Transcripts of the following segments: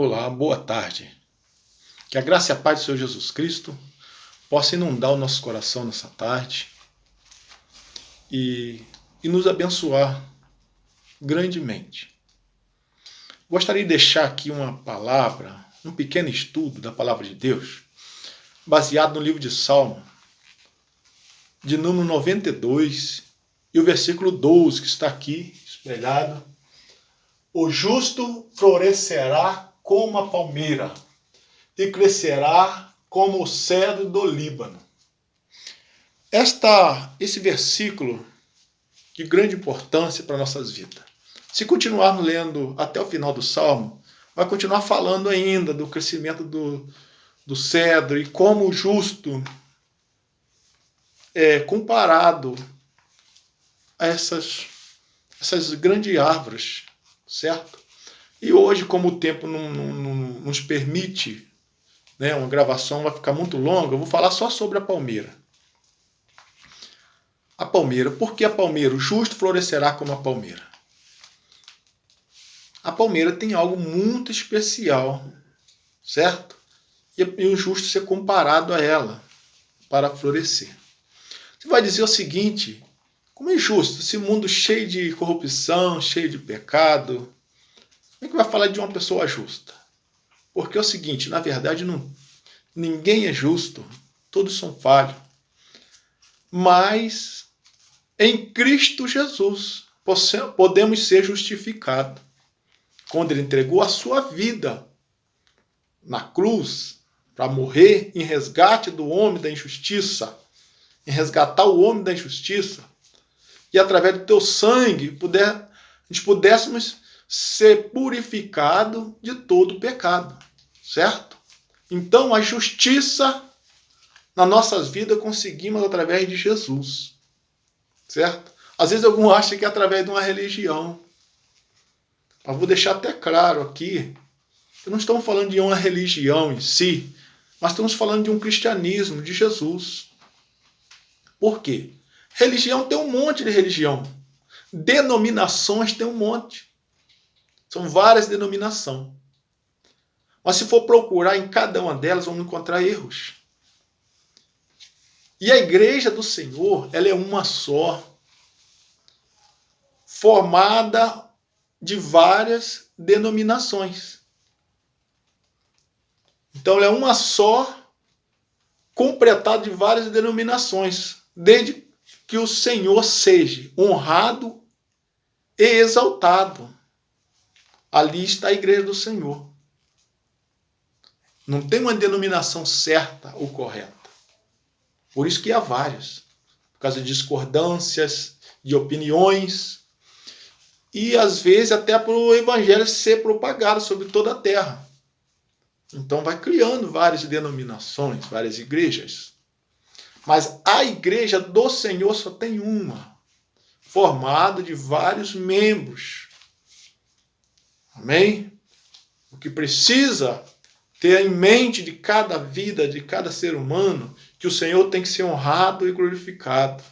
Olá, boa tarde. Que a graça e a paz do Senhor Jesus Cristo possa inundar o nosso coração nessa tarde e, nos abençoar grandemente. Gostaria de deixar aqui uma palavra, um pequeno estudo da palavra de Deus, baseado no livro de Salmo, de número 92, e o versículo 12, que está aqui espelhado. O justo florescerá como a palmeira e crescerá como o cedro do Líbano. Esse versículo de grande importância para nossas vidas. Se continuarmos lendo até o final do Salmo, vai continuar falando ainda do crescimento do cedro e como o justo é comparado a essas grandes árvores, certo? E hoje, como o tempo não nos permite, né, uma gravação vai ficar muito longa, eu vou falar só sobre a palmeira. A palmeira, por que a palmeira? O justo florescerá como a palmeira. A palmeira tem algo muito especial, certo? E o justo ser comparado a ela para florescer. Você vai dizer o seguinte: como é justo? Esse mundo cheio de corrupção, cheio de pecado, como é que vai falar de uma pessoa justa? Porque é o seguinte, na verdade, ninguém é justo, todos são falhos. Mas em Cristo Jesus podemos ser justificados. Quando ele entregou a sua vida na cruz para morrer em resgate do homem da injustiça, em resgatar o homem da injustiça, e através do teu sangue pudéssemos ser purificados de todo pecado, certo? Então a justiça nas nossas vidas conseguimos através de Jesus, certo? Às vezes alguns acham que é através de uma religião. Eu vou deixar até claro aqui, que não estamos falando de uma religião em si, mas estamos falando de um cristianismo, de Jesus. Por quê? Religião tem um monte de religião. Denominações tem um monte. São várias denominações. Mas se for procurar em cada uma delas, vamos encontrar erros. E a igreja do Senhor, ela é uma só, formada de várias denominações. Então ela é uma só, completada de várias denominações, desde que o Senhor seja honrado e exaltado. Ali está a igreja do Senhor. Não tem uma denominação certa ou correta. Por isso que há várias. Por causa de discordâncias, de opiniões. E às vezes até para o evangelho ser propagado sobre toda a terra. Então vai criando várias denominações, várias igrejas. Mas a igreja do Senhor só tem uma, formada de vários membros. Amém? O que precisa ter em mente de cada vida, de cada ser humano, que o Senhor tem que ser honrado e glorificado.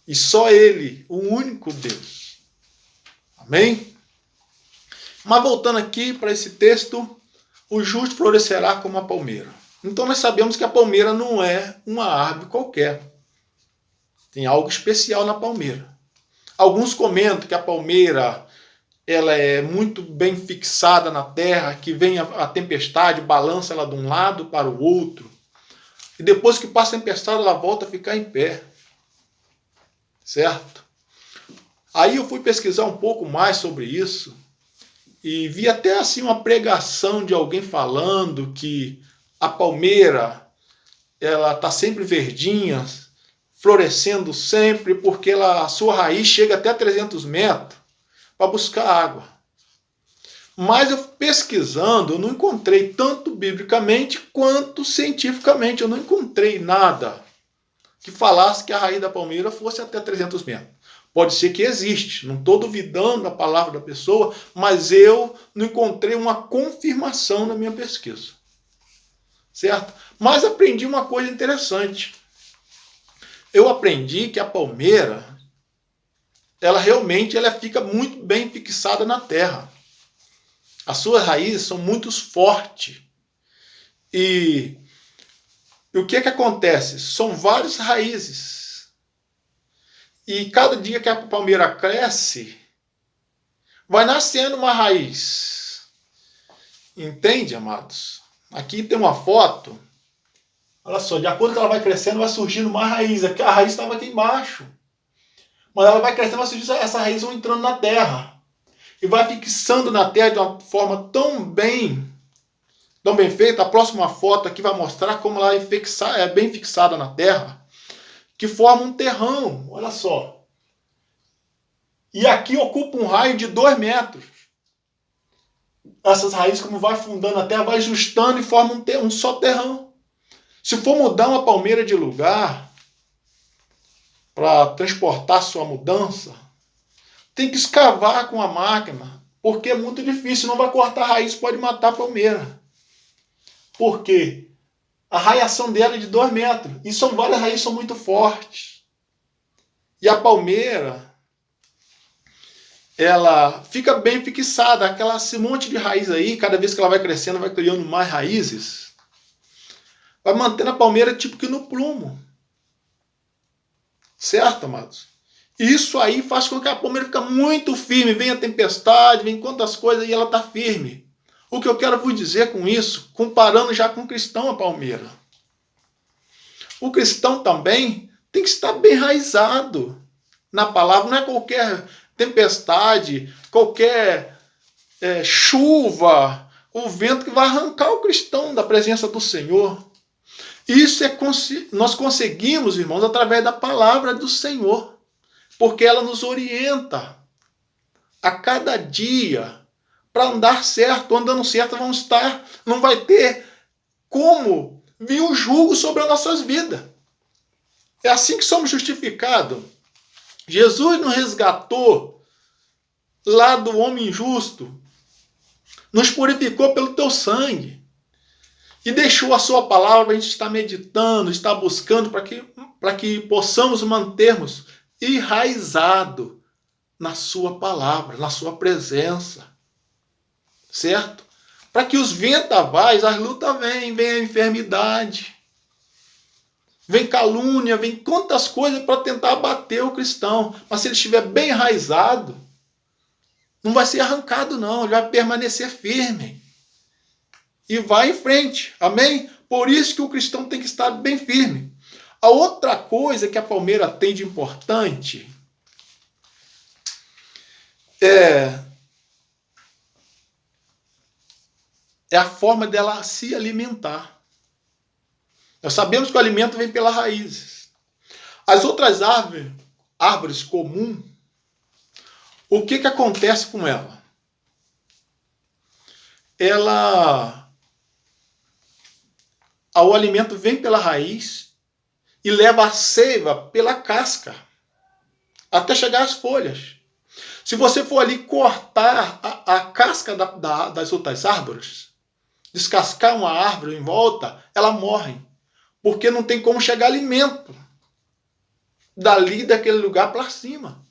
E só Ele, o único Deus. Amém? Mas voltando aqui para esse texto, o justo florescerá como a palmeira. Então nós sabemos que a palmeira não é uma árvore qualquer. Tem algo especial na palmeira. Alguns comentam que a palmeira ela é muito bem fixada na terra, que vem a tempestade, balança ela de um lado para o outro. E depois que passa a tempestade, ela volta a ficar em pé. Certo? Aí eu fui pesquisar um pouco mais sobre isso e vi até assim uma pregação de alguém falando que a palmeira ela está sempre verdinha, florescendo sempre, porque a sua raiz chega até 300 metros para buscar água. Mas eu pesquisando, eu não encontrei tanto biblicamente quanto cientificamente. Eu não encontrei nada que falasse que a raiz da palmeira fosse até 300 metros. Pode ser que existe, não estou duvidando da palavra da pessoa, mas eu não encontrei uma confirmação na minha pesquisa. Certo? Mas aprendi uma coisa interessante. Eu aprendi que a palmeira, ela realmente fica muito bem fixada na terra. As suas raízes são muito fortes. E o que acontece? São várias raízes. E cada dia que a palmeira cresce, vai nascendo uma raiz. Entende, amados? Aqui tem uma foto. Olha só, de acordo com ela vai crescendo, vai surgindo uma raiz. Aqui, a raiz estava aqui embaixo. Mas ela vai crescendo, vai surgindo, essa raiz vai entrando na terra. E vai fixando na terra de uma forma tão bem feita. A próxima foto aqui vai mostrar como ela é bem fixada na terra, que forma um terrão. Olha só. E aqui ocupa um raio de 2 metros. Essas raízes, como vai fundando a terra, vai ajustando e forma um só terrão. Se for mudar uma palmeira de lugar, para transportar sua mudança, tem que escavar com a máquina, porque é muito difícil, não vai cortar a raiz, pode matar a palmeira. Por quê? A raiação dela é de 2 metros, e são várias raízes, são muito fortes. E a palmeira, ela fica bem fixada, esse monte de raiz aí, cada vez que ela vai crescendo, vai criando mais raízes, vai mantendo a palmeira tipo que no prumo. Certo, amados? Isso aí faz com que a palmeira fique muito firme. Vem a tempestade, vem quantas coisas e ela está firme. O que eu quero vos dizer com isso, comparando já com o cristão a palmeira. O cristão também tem que estar bem enraizado na palavra. Não é qualquer tempestade, qualquer chuva, o vento que vai arrancar o cristão da presença do Senhor. Isso nós conseguimos, irmãos, através da palavra do Senhor, porque ela nos orienta a cada dia para andar certo. Andando certo, não vai ter como vir o jugo sobre as nossas vidas. É assim que somos justificados. Jesus nos resgatou lá do homem injusto, nos purificou pelo teu sangue. E deixou a sua palavra para a gente estar meditando, estar buscando, para que possamos mantermos enraizado na sua palavra, na sua presença. Certo? Para que os vendavais, as lutas vem a enfermidade, vem calúnia, vem quantas coisas para tentar abater o cristão. Mas se ele estiver bem enraizado, não vai ser arrancado não, ele vai permanecer firme. E vai em frente, amém? Por isso que o cristão tem que estar bem firme. A outra coisa que a palmeira tem de importante é a forma dela se alimentar. Nós sabemos que o alimento vem pelas raízes. As outras árvores comuns, o que acontece com ela? O alimento vem pela raiz e leva a seiva pela casca, até chegar às folhas. Se você for ali cortar a casca das outras árvores, descascar uma árvore em volta, ela morre, porque não tem como chegar alimento daquele lugar para cima.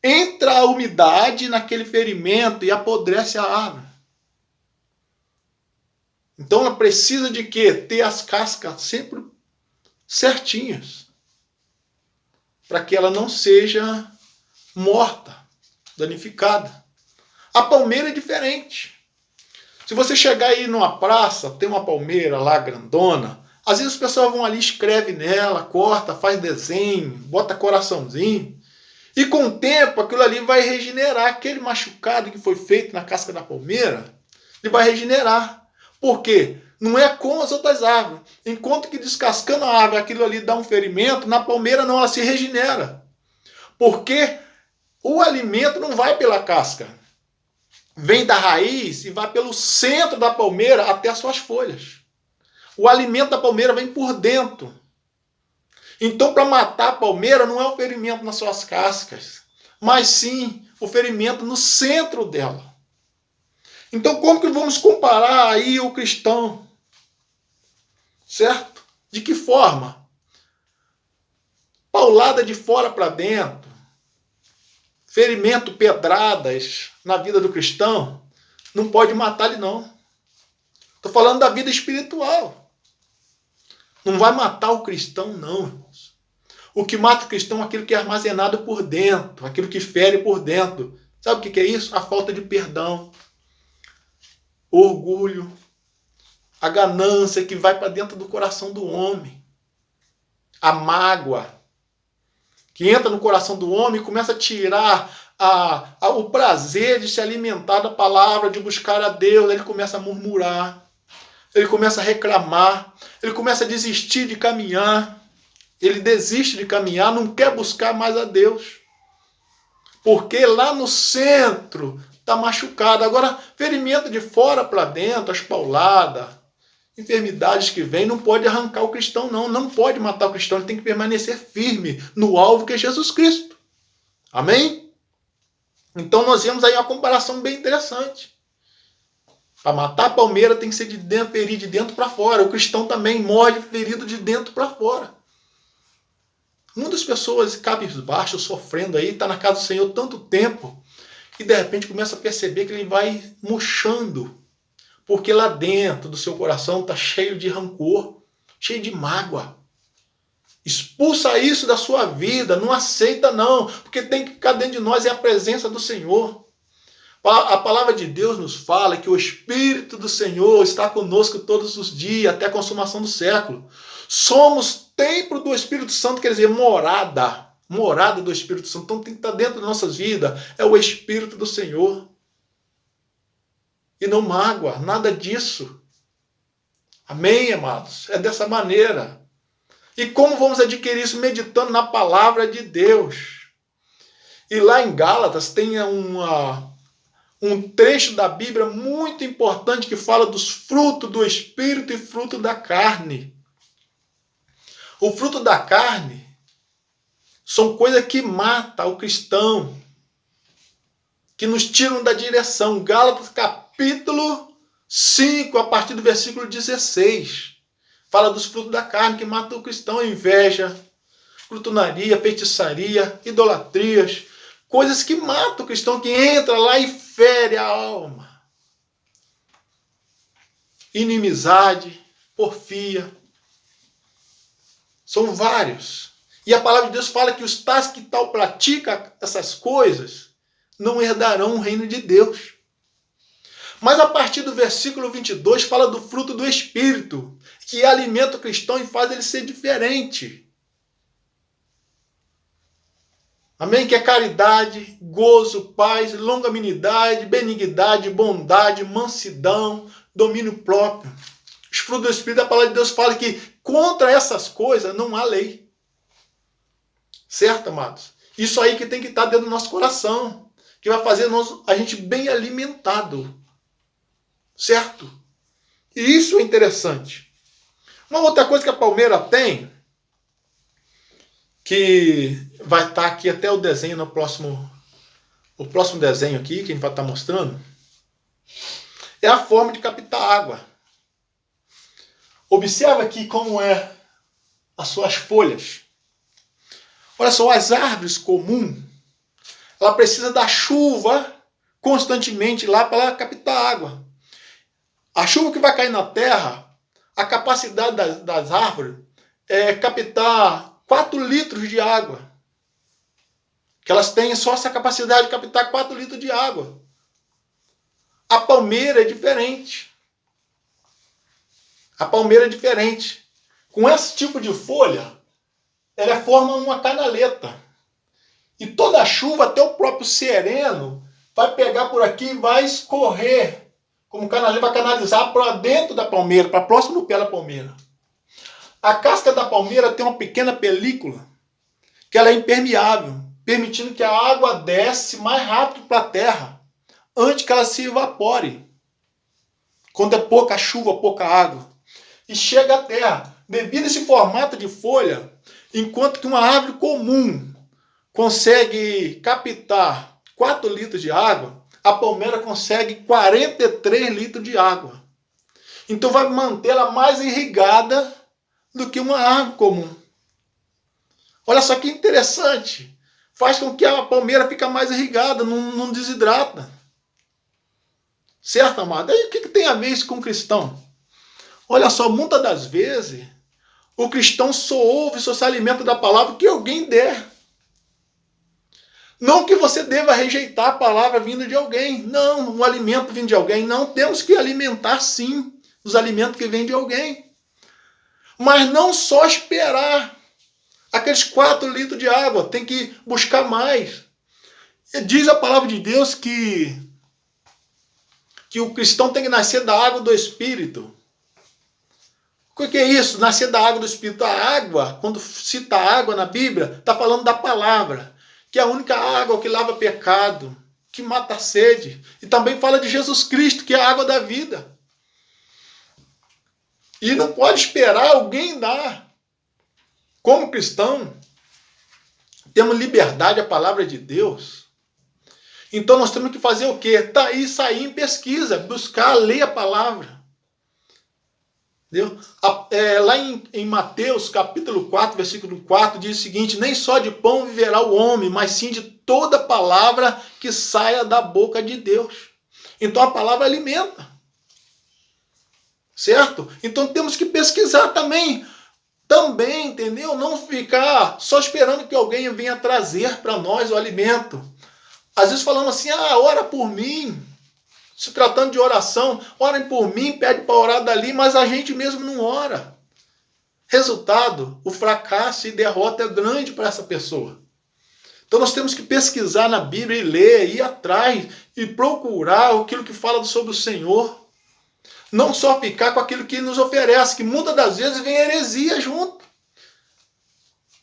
Entra a umidade naquele ferimento e apodrece a árvore. Então ela precisa de quê? Ter as cascas sempre certinhas, para que ela não seja morta, danificada. A palmeira é diferente. Se você chegar aí numa praça, tem uma palmeira lá grandona, às vezes as pessoas vão ali, escreve nela, corta, faz desenho, bota coraçãozinho, e com o tempo aquilo ali vai regenerar. Aquele machucado que foi feito na casca da palmeira, ele vai regenerar. Por quê? Não é como as outras árvores. Enquanto que descascando a árvore, aquilo ali dá um ferimento, na palmeira não, ela se regenera. Porque o alimento não vai pela casca. Vem da raiz e vai pelo centro da palmeira até as suas folhas. O alimento da palmeira vem por dentro. Então, para matar a palmeira, não é o ferimento nas suas cascas, mas sim o ferimento no centro dela. Então, como que vamos comparar aí o cristão? Certo? De que forma? Paulada de fora para dentro, ferimento, pedradas na vida do cristão, Não pode matar ele, não. Estou falando da vida espiritual. Não vai matar o cristão, não, irmãos. O que mata o cristão é aquilo que é armazenado por dentro, aquilo que fere por dentro. Sabe o que é isso? A falta de perdão, o orgulho, a ganância que vai para dentro do coração do homem, a mágoa que entra no coração do homem e começa a tirar o prazer de se alimentar da palavra, de buscar a Deus. Ele começa a murmurar, ele começa a reclamar, ele começa a desistir de caminhar, ele desiste de caminhar, não quer buscar mais a Deus, porque lá no centro está machucado. Agora, ferimento de fora para dentro, as pauladas, enfermidades que vêm, não pode arrancar o cristão, não. Não pode matar o cristão, ele tem que permanecer firme no alvo que é Jesus Cristo. Amém? Então nós vemos aí uma comparação bem interessante. Para matar a palmeira tem que ser de dentro, ferir de dentro para fora. O cristão também morre ferido de dentro para fora. Muitas pessoas cabisbaixo, sofrendo aí, está na casa do Senhor tanto tempo, e de repente começa a perceber que ele vai murchando, porque lá dentro do seu coração está cheio de rancor, cheio de mágoa. Expulsa isso da sua vida, não aceita não, porque tem que ficar dentro de nós, é a presença do Senhor. A palavra de Deus nos fala que o Espírito do Senhor está conosco todos os dias, até a consumação do século. Somos templo do Espírito Santo, quer dizer, morada do Espírito Santo. Então tem que estar dentro das nossas vidas, é o Espírito do Senhor. E não mágoa, nada disso. Amém, amados? É dessa maneira. E como vamos adquirir isso? Meditando na palavra de Deus. E lá em Gálatas tem um trecho da Bíblia muito importante que fala dos frutos do Espírito e fruto da carne. O fruto da carne são coisas que matam o cristão, que nos tiram da direção. Gálatas capítulo 5, a partir do versículo 16. Fala dos frutos da carne que matam o cristão: inveja, glutonaria, feitiçaria, idolatrias. Coisas que matam o cristão, que entra lá e fere a alma. Inimizade, porfia. São vários. E a palavra de Deus fala que os tais que tal praticam essas coisas não herdarão o reino de Deus. Mas a partir do versículo 22 fala do fruto do Espírito, que alimenta o cristão e faz ele ser diferente. Amém? Que é caridade, gozo, paz, longanimidade, benignidade, bondade, mansidão, domínio próprio. Os frutos do Espírito, a palavra de Deus fala que contra essas coisas não há lei. Certo, amados? Isso aí que tem que estar dentro do nosso coração, que vai fazer a gente bem alimentado. Certo? E isso é interessante. Uma outra coisa que a palmeira tem, que vai estar aqui até o desenho no próximo desenho aqui, que a gente vai estar mostrando, é a forma de captar água. Observa aqui como é as suas folhas. Olha só, as árvores comuns, ela precisa da chuva constantemente lá para ela captar água. A chuva que vai cair na terra, a capacidade das árvores é captar 4 litros de água. Que elas têm só essa capacidade de captar 4 litros de água. A palmeira é diferente. A palmeira é diferente. Com esse tipo de folha, ela forma uma canaleta. E toda a chuva, até o próprio sereno, vai pegar por aqui e vai escorrer. Como canaleta, vai canalizar para dentro da palmeira, para próximo do pé da palmeira. A casca da palmeira tem uma pequena película, que ela é impermeável, permitindo que a água desce mais rápido para a terra, antes que ela se evapore. Quando é pouca chuva, pouca água. E chega à terra. Devido a esse formato de folha, enquanto que uma árvore comum consegue captar 4 litros de água, a palmeira consegue 43 litros de água. Então vai mantê-la mais irrigada do que uma árvore comum. Olha só que interessante. Faz com que a palmeira fique mais irrigada, não desidrata. Certo, amado? Aí o que tem a ver isso com o cristão? Olha só, muitas das vezes, o cristão só ouve, só se alimenta da palavra que alguém der. Não que você deva rejeitar a palavra vinda de alguém. Não, um alimento vindo de alguém. Não, temos que alimentar sim os alimentos que vêm de alguém. Mas não só esperar aqueles 4 litros de água. Tem que buscar mais. Diz a palavra de Deus que o cristão tem que nascer da água do Espírito. O que é isso? Nascer da água do Espírito. A água, quando cita água na Bíblia, está falando da palavra, que é a única água que lava pecado, que mata a sede. E também fala de Jesus Cristo, que é a água da vida. E não pode esperar alguém dar. Como cristão, temos liberdade à palavra de Deus. Então nós temos que fazer o quê? Sair em pesquisa, buscar, ler a palavra. Entendeu? Lá em Mateus, capítulo 4, versículo 4, diz o seguinte: nem só de pão viverá o homem, mas sim de toda palavra que saia da boca de Deus. Então a palavra alimenta. Certo? Então temos que pesquisar também. Também, entendeu? Não ficar só esperando que alguém venha trazer para nós o alimento. Às vezes falando assim, ora por mim. Se tratando de oração, orem por mim, pede para orar dali, mas a gente mesmo não ora. Resultado, o fracasso e derrota é grande para essa pessoa. Então nós temos que pesquisar na Bíblia e ler, ir atrás e procurar aquilo que fala sobre o Senhor. Não só ficar com aquilo que ele nos oferece, que muitas das vezes vem heresia junto.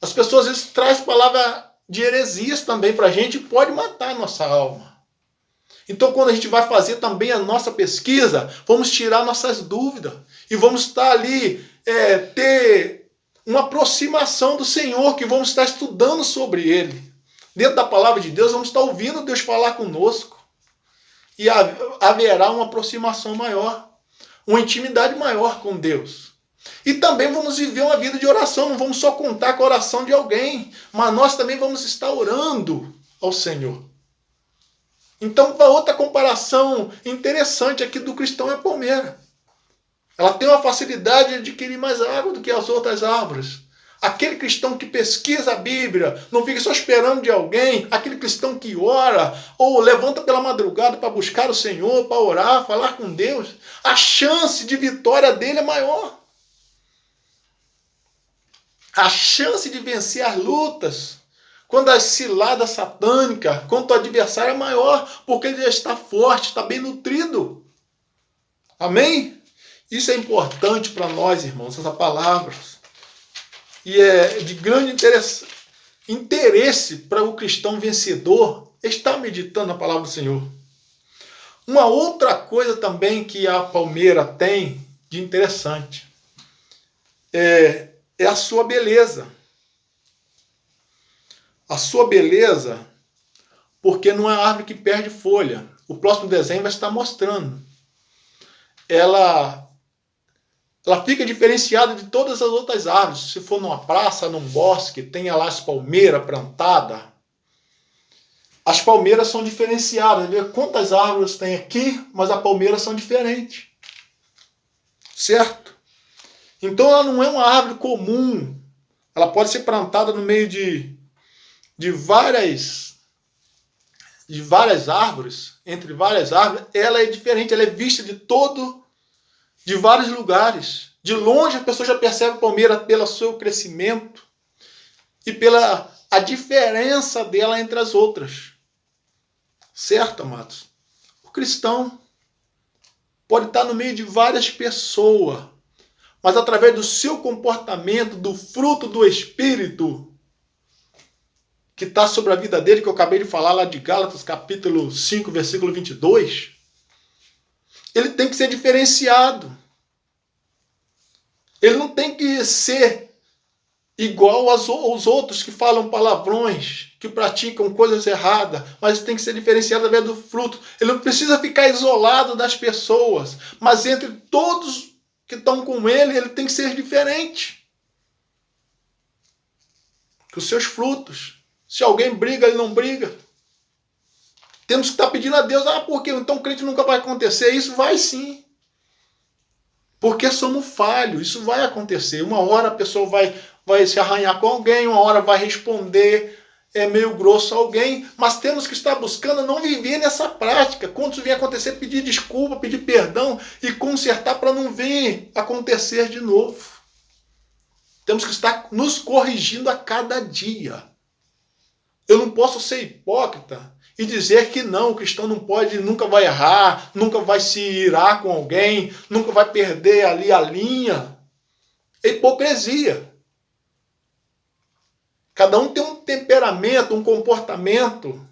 As pessoas às vezes trazem palavra de heresias também para a gente e pode matar a nossa alma. Então, quando a gente vai fazer também a nossa pesquisa, vamos tirar nossas dúvidas e vamos estar ali, ter uma aproximação do Senhor, que vamos estar estudando sobre Ele. Dentro da palavra de Deus, vamos estar ouvindo Deus falar conosco. E haverá uma aproximação maior, uma intimidade maior com Deus. E também vamos viver uma vida de oração, não vamos só contar com a oração de alguém, mas nós também vamos estar orando ao Senhor. Então, uma outra comparação interessante aqui do cristão é a palmeira. Ela tem uma facilidade de adquirir mais água do que as outras árvores. Aquele cristão que pesquisa a Bíblia, não fica só esperando de alguém, aquele cristão que ora, ou levanta pela madrugada para buscar o Senhor, para orar, falar com Deus, a chance de vitória dele é maior. A chance de vencer as lutas, quando a cilada satânica, quando o adversário é maior, porque ele já está forte, está bem nutrido. Amém? Isso é importante para nós, irmãos, essa palavra. E é de grande interesse para o cristão vencedor estar meditando a palavra do Senhor. Uma outra coisa também que a palmeira tem de interessante é a sua beleza. A sua beleza, porque não é árvore que perde folha. O próximo desenho vai estar mostrando. Ela fica diferenciada de todas as outras árvores. Se for numa praça, num bosque, tenha lá as palmeiras plantadas. As palmeiras são diferenciadas. Vê quantas árvores tem aqui, mas as palmeiras são diferentes. Certo? Então ela não é uma árvore comum. Ela pode ser plantada no meio de várias árvores, entre várias árvores. Ela é diferente, ela é vista de vários lugares. De longe a pessoa já percebe a palmeira pelo seu crescimento e pela a diferença dela entre as outras. Certo, amados? O cristão pode estar no meio de várias pessoas, mas através do seu comportamento, do fruto do Espírito que está sobre a vida dele, que eu acabei de falar lá de Gálatas, capítulo 5, versículo 22, ele tem que ser diferenciado. Ele não tem que ser igual aos outros que falam palavrões, que praticam coisas erradas, mas tem que ser diferenciado através do fruto. Ele não precisa ficar isolado das pessoas, mas entre todos que estão com ele tem que ser diferente. Com os seus frutos. Se alguém briga, ele não briga. Temos que estar pedindo a Deus, por quê? Então o crente nunca vai acontecer. Isso vai sim. Porque somos falhos, isso vai acontecer. Uma hora a pessoa vai se arranhar com alguém, uma hora vai responder meio grosso a alguém, mas temos que estar buscando não viver nessa prática. Quando isso vier acontecer, pedir desculpa, pedir perdão e consertar para não vir acontecer de novo. Temos que estar nos corrigindo a cada dia. Eu não posso ser hipócrita e dizer que não, o cristão não pode, nunca vai errar, nunca vai se irar com alguém, nunca vai perder ali a linha. É hipocrisia. Cada um tem um temperamento, um comportamento,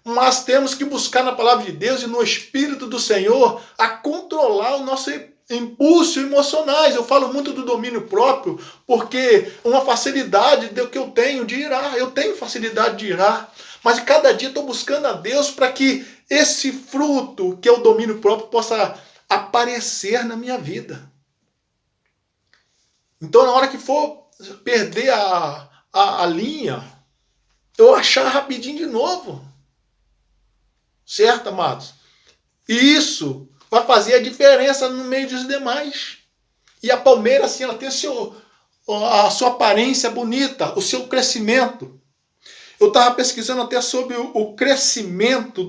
mas temos que buscar na palavra de Deus e no Espírito do Senhor a controlar o nosso impulso emocionais. Eu falo muito do domínio próprio, porque uma facilidade que eu tenho de irar. Eu tenho facilidade de irar. Mas cada dia estou buscando a Deus para que esse fruto, que é o domínio próprio, possa aparecer na minha vida. Então, na hora que for perder a linha, eu achar rapidinho de novo. Certo, amados? E isso vai fazer a diferença no meio dos demais. E a palmeira, assim, ela tem a sua aparência bonita, o seu crescimento. Eu estava pesquisando até sobre o crescimento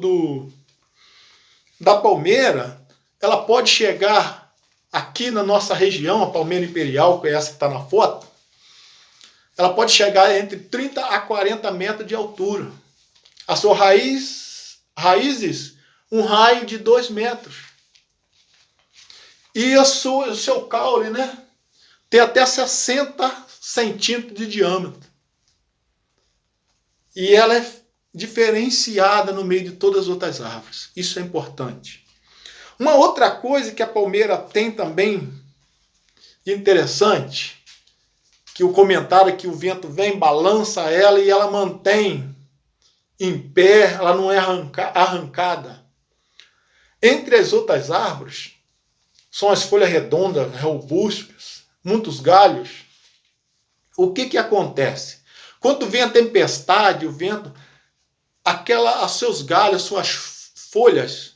da palmeira. Ela pode chegar aqui na nossa região, a palmeira imperial, que é essa que está na foto, ela pode chegar entre 30 a 40 metros de altura. A sua raízes, um raio de 2 metros. E o seu caule, né, tem até 60 centímetros de diâmetro. E ela é diferenciada no meio de todas as outras árvores. Isso é importante. Uma outra coisa que a palmeira tem também interessante, que o comentário é que o vento vem, balança ela e ela mantém em pé, ela não é arrancada. Entre as outras árvores, são as folhas redondas, robustas, muitos galhos. O que acontece? Quando vem a tempestade, o vento, os seus galhos, suas folhas,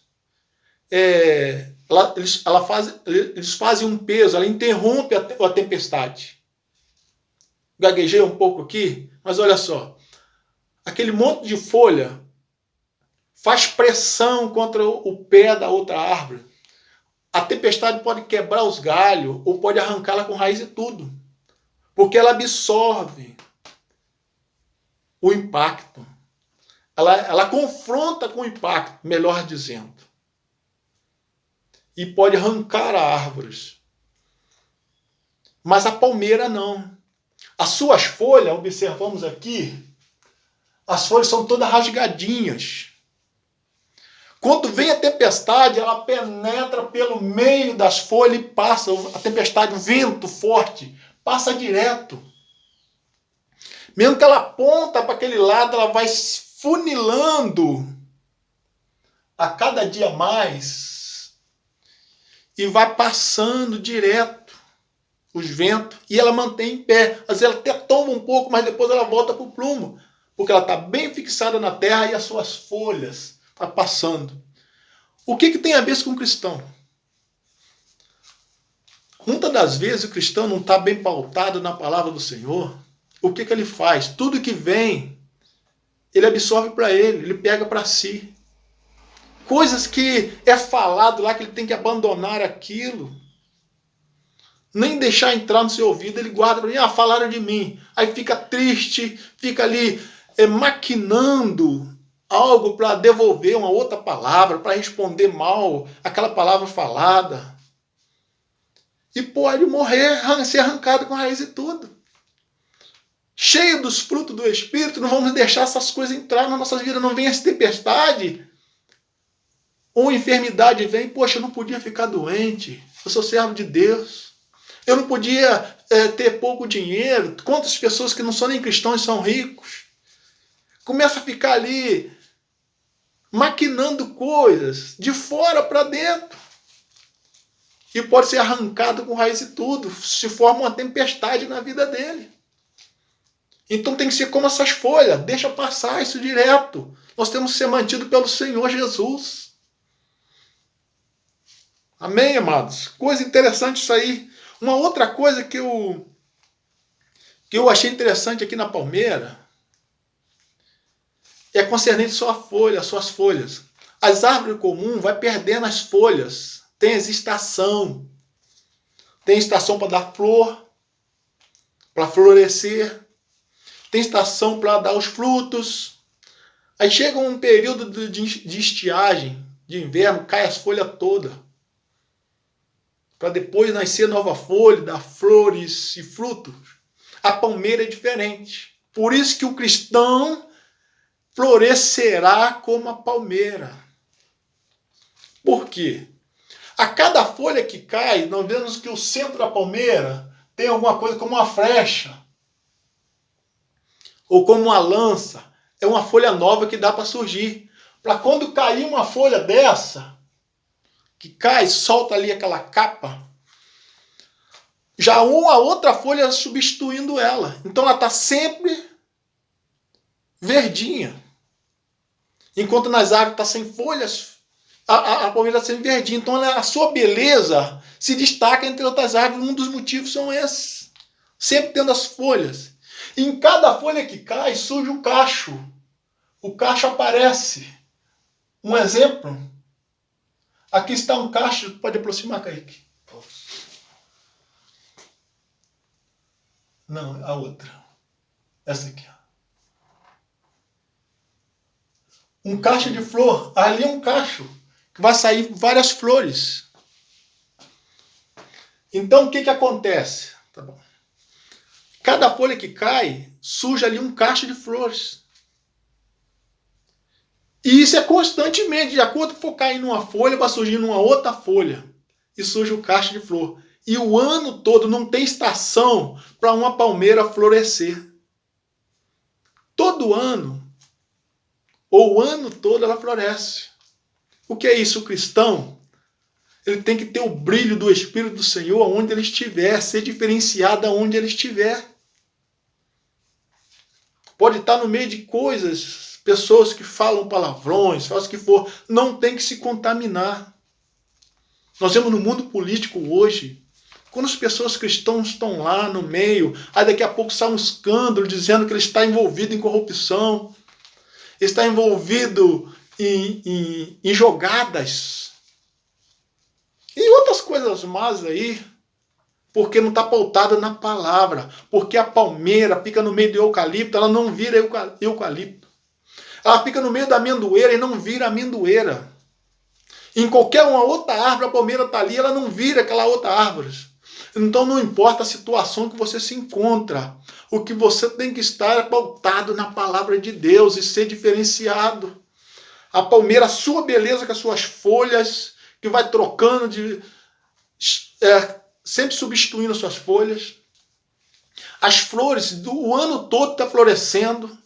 eles fazem um peso, ela interrompe a tempestade. Gaguejei um pouco aqui, mas olha só. Aquele monte de folha faz pressão contra o pé da outra árvore. A tempestade pode quebrar os galhos ou pode arrancá-la com raiz e tudo. Porque ela absorve o impacto. Ela confronta com o impacto, melhor dizendo. E pode arrancar árvores. Mas a palmeira não. As suas folhas, observamos aqui, as folhas são todas rasgadinhas. Quando vem a tempestade, ela penetra pelo meio das folhas e passa. A tempestade, o vento forte, passa direto. Mesmo que ela aponta para aquele lado, ela vai funilando a cada dia mais e vai passando direto os ventos e ela mantém em pé. Às vezes ela até tomba um pouco, mas depois ela volta para o prumo, porque ela está bem fixada na terra e as suas folhas estão passando. O que tem a ver com o cristão? Muitas das vezes o cristão não está bem pautado na palavra do Senhor. O que ele faz? Tudo que vem, ele absorve para ele pega para si. Coisas que é falado lá que ele tem que abandonar aquilo. Nem deixar entrar no seu ouvido, ele guarda para mim. Falaram de mim. Aí fica triste, fica ali maquinando algo para devolver uma outra palavra, para responder mal aquela palavra falada. E pode morrer, ser arrancado com raiz e tudo. Cheio dos frutos do Espírito, não vamos deixar essas coisas entrar na nossa vida. Não vem essa tempestade ou enfermidade vem. Poxa, eu não podia ficar doente. Eu sou servo de Deus. Eu não podia ter pouco dinheiro. Quantas pessoas que não são nem cristãos são ricos? Começa a ficar ali maquinando coisas de fora para dentro. E pode ser arrancado com raiz e tudo. Se forma uma tempestade na vida dele. Então tem que ser como essas folhas. Deixa passar isso direto. Nós temos que ser mantidos pelo Senhor Jesus. Amém, amados? Coisa interessante isso aí. Uma outra coisa que eu achei interessante aqui na palmeira é concernente só a folha, suas folhas. As árvores comuns vai perdendo as folhas. Tem as estação. Tem estação para dar flor, para florescer. Tem estação para dar os frutos. Aí chega um período de estiagem, de inverno, cai as folhas todas. Para depois nascer nova folha, dar flores e frutos. A palmeira é diferente. Por isso que o cristão florescerá como a palmeira. Por quê? A cada folha que cai, nós vemos que o centro da palmeira tem alguma coisa como uma flecha. Ou como uma lança. É uma folha nova que dá para surgir. Para quando cair uma folha dessa, que cai, solta ali aquela capa, já uma outra folha substituindo ela. Então ela está sempre verdinha. Enquanto nas árvores está sem folhas, a palmeira está sempre verdinha. Então a sua beleza se destaca entre outras árvores. Um dos motivos são esses. Sempre tendo as folhas. E em cada folha que cai, surge o cacho. O cacho aparece. Um exemplo. Aqui está um cacho. Pode aproximar, Kaique. Não, a outra. Essa aqui. Um cacho de flor. Ali é um cacho. Que vai sair várias flores. Então, o que acontece? Tá bom. Cada folha que cai, surge ali um cacho de flores. E isso é constantemente. De acordo com for caindo uma folha, vai surgindo uma outra folha. E surge o cacho de flor. E o ano todo não tem estação para uma palmeira florescer. Todo ano, ou o ano todo, ela floresce. O que é isso? O cristão, ele tem que ter o brilho do Espírito do Senhor onde ele estiver, ser diferenciado aonde ele estiver. Pode estar no meio de coisas, pessoas que falam palavrões, fazem o que for, não tem que se contaminar. Nós vemos no mundo político hoje, quando as pessoas cristãs estão lá no meio, aí daqui a pouco sai um escândalo dizendo que ele está envolvido em corrupção, está envolvido em jogadas e outras coisas más aí, porque não está pautada na palavra, porque a palmeira fica no meio do eucalipto, ela não vira eucalipto, ela fica no meio da amendoeira e não vira amendoeira. Em qualquer uma outra árvore, a palmeira está ali, ela não vira aquela outra árvore. Então não importa a situação que você se encontra, o que você tem que estar é pautado na palavra de Deus e ser diferenciado. A palmeira, a sua beleza com as suas folhas, que vai trocando, sempre substituindo as suas folhas. As flores do ano todo estão florescendo.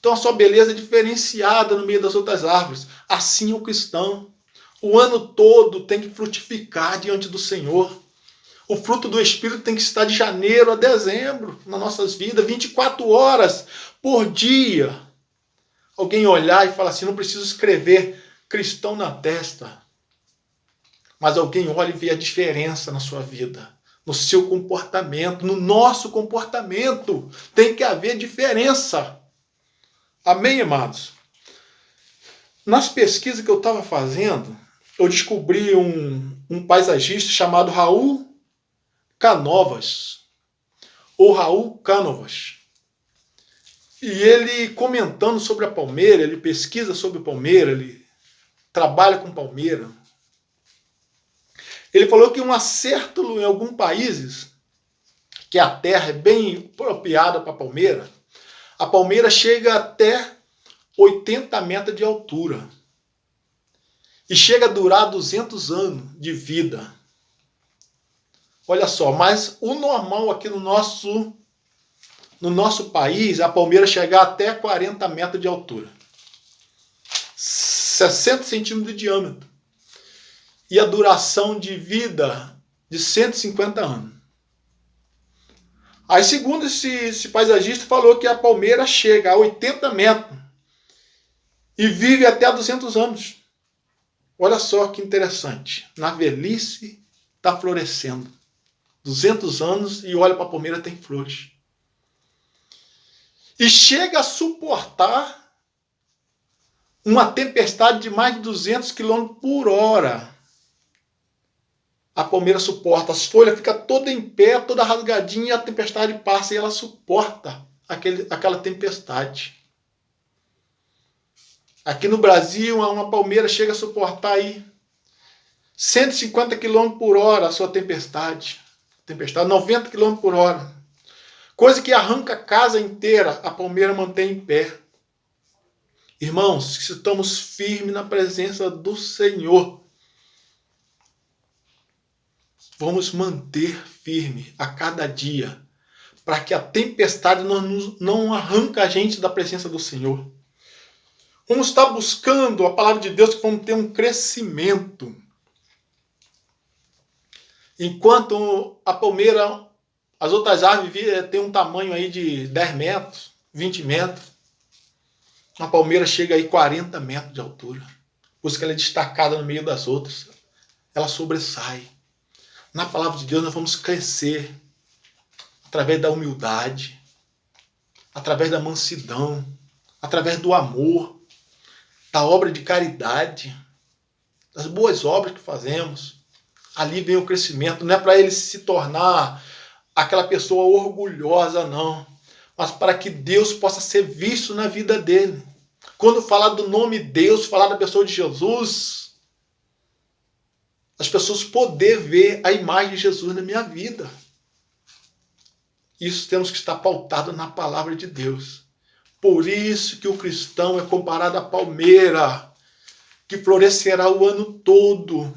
Então a sua beleza é diferenciada no meio das outras árvores. Assim é o cristão. O ano todo tem que frutificar diante do Senhor. O fruto do Espírito tem que estar de janeiro a dezembro nas nossas vidas, 24 horas por dia. Alguém olhar e falar assim, não preciso escrever cristão na testa. Mas alguém olha e vê a diferença na sua vida, no seu comportamento, no nosso comportamento. Tem que haver diferença. Amém, amados? Nas pesquisas que eu estava fazendo, eu descobri um paisagista chamado Raul Canovas, ou Raul Canovas. E ele comentando sobre a palmeira, ele pesquisa sobre palmeira, ele trabalha com palmeira. Ele falou que em alguns países, que a terra é bem apropriada para a palmeira chega até 80 metros de altura. E chega a durar 200 anos de vida. Olha só, mas o normal aqui no nosso país, a palmeira chegar até 40 metros de altura. 60 centímetros de diâmetro. E a duração de vida de 150 anos. Aí, segundo esse paisagista, falou que a palmeira chega a 80 metros e vive até 200 anos. Olha só que interessante. Na velhice está florescendo. 200 anos e olha para a palmeira, tem flores. E chega a suportar uma tempestade de mais de 200 km por hora. A palmeira suporta, as folhas ficam toda em pé, toda rasgadinha, e a tempestade passa e ela suporta aquela tempestade. Aqui no Brasil, uma palmeira chega a suportar aí 150 km por hora a sua tempestade. 90 km por hora. Coisa que arranca a casa inteira, a palmeira mantém em pé. Irmãos, se estamos firmes na presença do Senhor, vamos manter firme a cada dia, para que a tempestade não arranque a gente da presença do Senhor. Vamos estar buscando a palavra de Deus, que vamos ter um crescimento. Enquanto a palmeira, as outras árvores têm um tamanho aí de 10 metros, 20 metros, a palmeira chega aí 40 metros de altura. Por isso que ela é destacada no meio das outras. Ela sobressai. Na palavra de Deus nós vamos crescer através da humildade, através da mansidão, através do amor, da obra de caridade, das boas obras que fazemos. Ali vem o crescimento. Não é para ele se tornar aquela pessoa orgulhosa, não, mas para que Deus possa ser visto na vida dele. Quando falar do nome Deus, falar da pessoa de Jesus, as pessoas poder ver a imagem de Jesus na minha vida. Isso temos que estar pautado na palavra de Deus. Por isso que o cristão é comparado à palmeira, que florescerá o ano todo.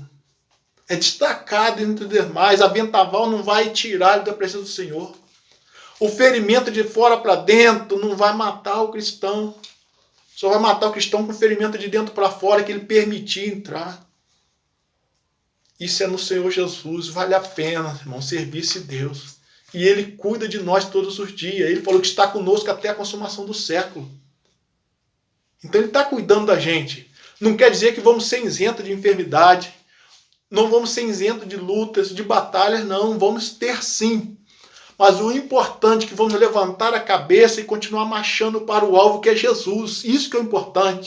É destacado entre os demais. A ventaval não vai tirar ele da presença do Senhor. O ferimento de fora para dentro não vai matar o cristão. Só vai matar o cristão com o ferimento de dentro para fora, que ele permitir entrar. Isso é no Senhor Jesus. Vale a pena, irmão, servir-se Deus. E Ele cuida de nós todos os dias. Ele falou que está conosco até a consumação do século. Então Ele está cuidando da gente. Não quer dizer que vamos ser isentos de enfermidade. Não vamos ser isentos de lutas, de batalhas, não. Vamos ter sim. Mas o importante é que vamos levantar a cabeça e continuar marchando para o alvo, que é Jesus. Isso que é o importante.